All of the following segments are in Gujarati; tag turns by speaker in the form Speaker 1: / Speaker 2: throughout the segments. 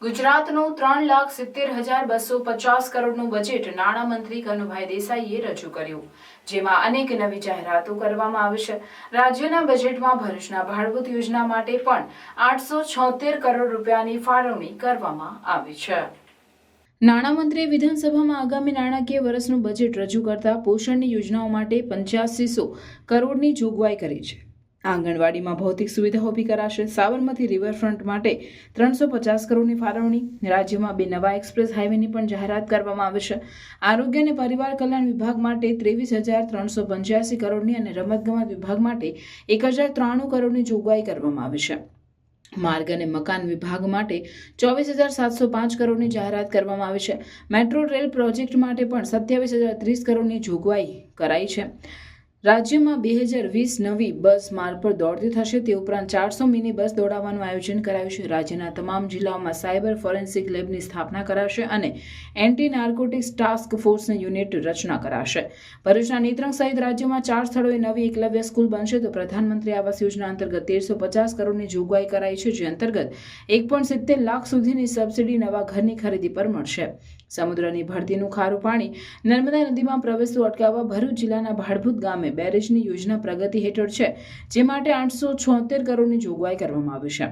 Speaker 1: ગુજરાતનું 3,70,250 કરોડનું બજેટ નાણામંત્રી કનુભાઈ દેસાઈએ રજૂ કર્યું, જેમાં અનેક નવી જાહેરાતો કરવામાં આવી છે। રાજ્યના બજેટમાં ભરૂચના ભાડભૂત યોજના માટે પણ 876 કરોડ રૂપિયાની ફાળવણી કરવામાં આવી છે। નાણામંત્રીએ વિધાનસભામાં આગામી નાણાકીય વર્ષનું બજેટ રજૂ કરતા પોષણની યોજનાઓ માટે 8500 કરોડની જોગવાઈ કરી છે। આંગણવાડીમાં ભૌતિક સુવિધા ઊભી કરાશે। સાબરમતી રિવરફ્રન્ટ માટે 350 કરોડની ફાળવણી। રાજ્યમાં 2 નવા એક્સપ્રેસ હાઈવેની પણ જાહેરાત કરવામાં આવી છે। આરોગ્ય અને પરિવાર કલ્યાણ વિભાગ માટે 23,385 કરોડની અને રમતગમત વિભાગ માટે 1,093 કરોડની જોગવાઈ કરવામાં આવી છે। માર્ગ અને મકાન વિભાગ માટે 24,705 કરોડની જાહેરાત કરવામાં આવી છે। મેટ્રો રેલ પ્રોજેક્ટ માટે પણ 27,030 કરોડની જોગવાઈ કરાઈ છે। રાજ્યમાં 2020 નવી બસ માર્ગ પર દોડતી થશે। તે ઉપરાંત 400 મિની બસ દોડાવવાનું આયોજન કરાયું છે। રાજ્યના તમામ જિલ્લાઓમાં સાયબર ફોરેન્સિક લેબની સ્થાપના કરાશે અને એન્ટી નાર્કોટિક્સ ટાસ્ક ફોર્સની યુનિટ રચના કરાશે। ભરૂચના નેત્રંગ સહિત રાજ્યમાં 4 સ્થળોએ નવી એકલવ્ય સ્કૂલ બનશે। તો પ્રધાનમંત્રી આવાસ યોજના અંતર્ગત 1350 કરોડની જોગવાઈ કરાઈ છે, જે અંતર્ગત 1.70 લાખ સુધીની સબસિડી નવા ઘરની ખરીદી પર મળશે। સમુદ્રની ભરતીનું ખારું પાણી નર્મદા નદીમાં પ્રવેશતું અટકાવવા ભરૂચ જિલ્લાના ભાડભૂત ગામે બેરેજની યોજના પ્રગતિ હેઠળ છે, જે માટે 876 કરોડની જોગવાઈ કરવામાં આવી છે।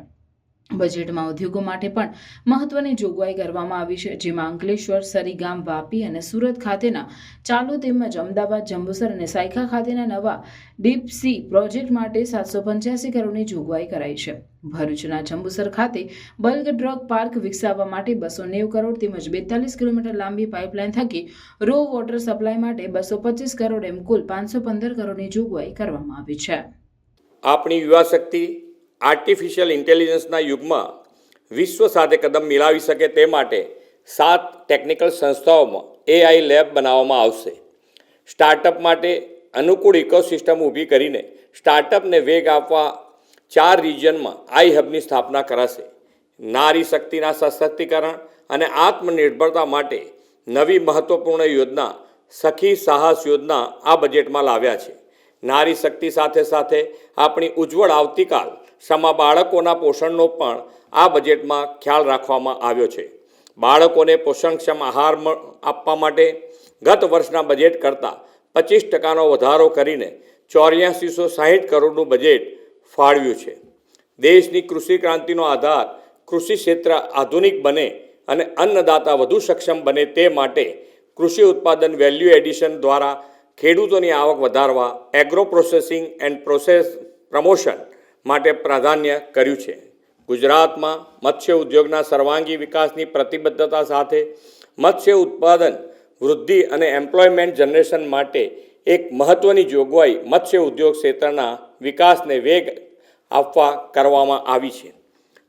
Speaker 1: બજેટમાં ઉદ્યોગો માટે પણ મહત્વની જોગવાઈ કરવામાં આવી છે, જેમાં અંકલેશ્વર, સરીગામ, વાપી અને સુરત ખાતેના ચાલુ તેમજ અમદાવાદ, જંબુસર અને સાયખા ખાતેના નવા ડીપ સી પ્રોજેક્ટ માટે 785 કરોડની જોગવાઈ કરાઈ છે। ભરૂચના જંબુસર ખાતે બલ્ક ડ્રગ પાર્ક વિકસાવવા માટે 290 કરોડ તેમજ 42 કિલોમીટર લાંબી પાઇપલાઇન થકી રો વોટર સપ્લાય માટે 225 કરોડ એમ કુલ 515 કરોડની જોગવાઈ કરવામાં આવી છે।
Speaker 2: આપણી યુવા શક્તિ આર્ટિફિશિયલ ઇન્ટેલિજન્સના યુગમાં વિશ્વ સાથે કદમ મિલાવી શકે તે માટે 7 ટેકનિકલ સંસ્થાઓમાં AI લેબ બનાવવામાં આવશે। સ્ટાર્ટઅપ માટે અનુકૂળ ઇકોસિસ્ટમ ઊભી કરીને સ્ટાર્ટઅપને વેગ આપવા 4 રિજિયનમાં આઈ હબની સ્થાપના કરાશે। નારી શક્તિના સશક્તિકરણ અને આત્મનિર્ભરતા માટે નવી મહત્વપૂર્ણ યોજના સખી સાહસ યોજના આ બજેટમાં લાવ્યા છે। નારી શક્તિ સાથે સાથે આપણી ઉજ્જવળ આવતીકાલ સમા બાળકોના પોષણનો પણ આ બજેટમાં ખ્યાલ રાખવામાં આવ્યો છે। બાળકોને પોષણક્ષમ આહાર આપવા માટે ગત વર્ષના બજેટ કરતાં 25% વધારો કરીને 8460 કરોડનું બજેટ ફાળવ્યું છે। દેશની કૃષિ ક્રાંતિનો આધાર કૃષિ ક્ષેત્ર આધુનિક બને અને અન્નદાતા વધુ સક્ષમ બને તે માટે કૃષિ ઉત્પાદન વેલ્યુ એડિશન દ્વારા ખેડૂતોની આવક વધારવા agro processing and process promotion માટે પ્રાધાન્ય કર્યું છે। ગુજરાતમાં મત્સ્ય ઉદ્યોગના સર્વાંગી વિકાસની પ્રતિબદ્ધતા સાથે મત્સ્ય ઉત્પાદન વૃદ્ધિ અને એમ્પ્લોયમેન્ટ જનરેશન માટે એક મહત્ત્વની જોગવાઈ મત્સ્ય ઉદ્યોગ ક્ષેત્રના વિકાસને વેગ આપવા કરવામાં આવી છે।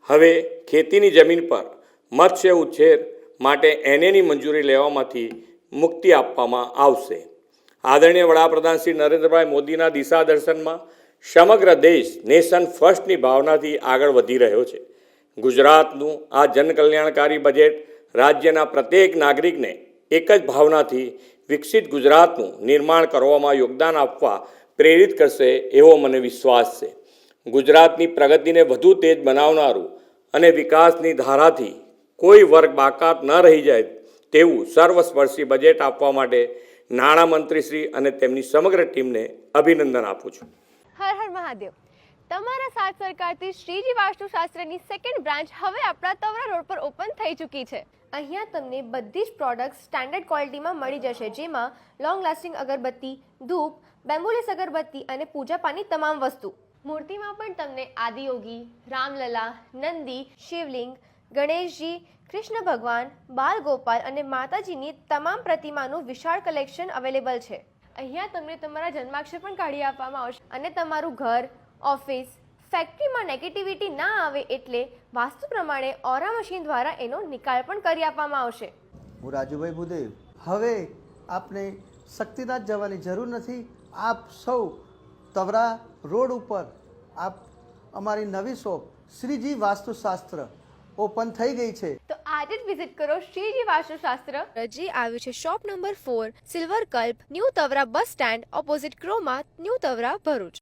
Speaker 2: હવે ખેતીની જમીન પર મત્સ્ય ઉછેર માટે એનએની મંજૂરી લેવામાંથી મુક્તિ આપવામાં આવશે। આદરણીય વડાપ્રધાન શ્રી નરેન્દ્રભાઈ મોદીના દિશા દર્શનમાં સમગ્ર દેશ નેશન ફર્સ્ટની ભાવનાથી આગળ વધી રહ્યો છે। ગુજરાતનું આ જનકલ્યાણકારી બજેટ રાજ્યના પ્રત્યેક નાગરિકને એક જ ભાવનાથી વિકસિત ગુજરાતનું નિર્માણ કરવામાં યોગદાન આપવા પ્રેરિત કરશે એવો મને વિશ્વાસ છે। ગુજરાતની પ્રગતિને વધુ તેજ બનાવનારું અને વિકાસની ધારાથી કોઈ વર્ગ બાકાત ન રહી જાય તેવું સર્વસ્પર્શી બજેટ આપવા માટે નાણામંત્રીશ્રી અને તેમની સમગ્ર ટીમને અભિનંદન આપું છું।
Speaker 3: હર હર મહાદેવ। તમારા સાથ સરકારથી શ્રીજી વાસ્તુશાસ્ત્રની સેકન્ડ બ્રાન્ચ હવે આપણા તવરા રોડ પર ઓપન થઈ ચૂકી છે। અહીંયા તમને બધી જ પ્રોડક્ટ્સ સ્ટાન્ડર્ડ ક્વોલિટીમાં મળી જશે, જેમાં લોંગ લાસ્ટિંગ અગરબત્તી, ધૂપ, બેમ્બુલેસ અગરબત્તી અને પૂજા પાની તમામ વસ્તુ। મૂર્તિમાં પણ તમને આદિયોગી, રામલલા, નંદી, શિવલિંગ, ગણેશજી, કૃષ્ણ ભગવાન, બાલ ગોપાલ અને માતાજીની તમામ પ્રતિમાનું વિશાળ કલેક્શન અવેલેબલ છે। અહીંયા તમને તમારા જન્માક્ષર પણ કાઢી આપવામાં આવશે અને તમારું ઘર, ઓફિસ, ફેક્ટરીમાં નેગેટિવિટી ના આવે એટલે વાસ્તુ પ્રમાણે ઓરા મશીન દ્વારા એનો નિકાલ પણ કરી આપવામાં આવશે।
Speaker 4: હું રાજુભાઈ ભૂદેવ। હવે આપને શક્તિનાથ જવાની જરૂર નથી। આપ સૌ તવરા રોડ ઉપર આપ અમારી નવી શોપ શ્રીજી વાસ્તુશાસ્ત્ર ઓપન થઈ ગઈ છે,
Speaker 3: તો આજે જ વિઝિટ કરો શ્રીજી વાસ્તુશાસ્ત્ર। રજી આવ્યું છે shop number 4, Silver Kalp, New Tavra bus stand opposite Croma, New Tavra, Bharuch.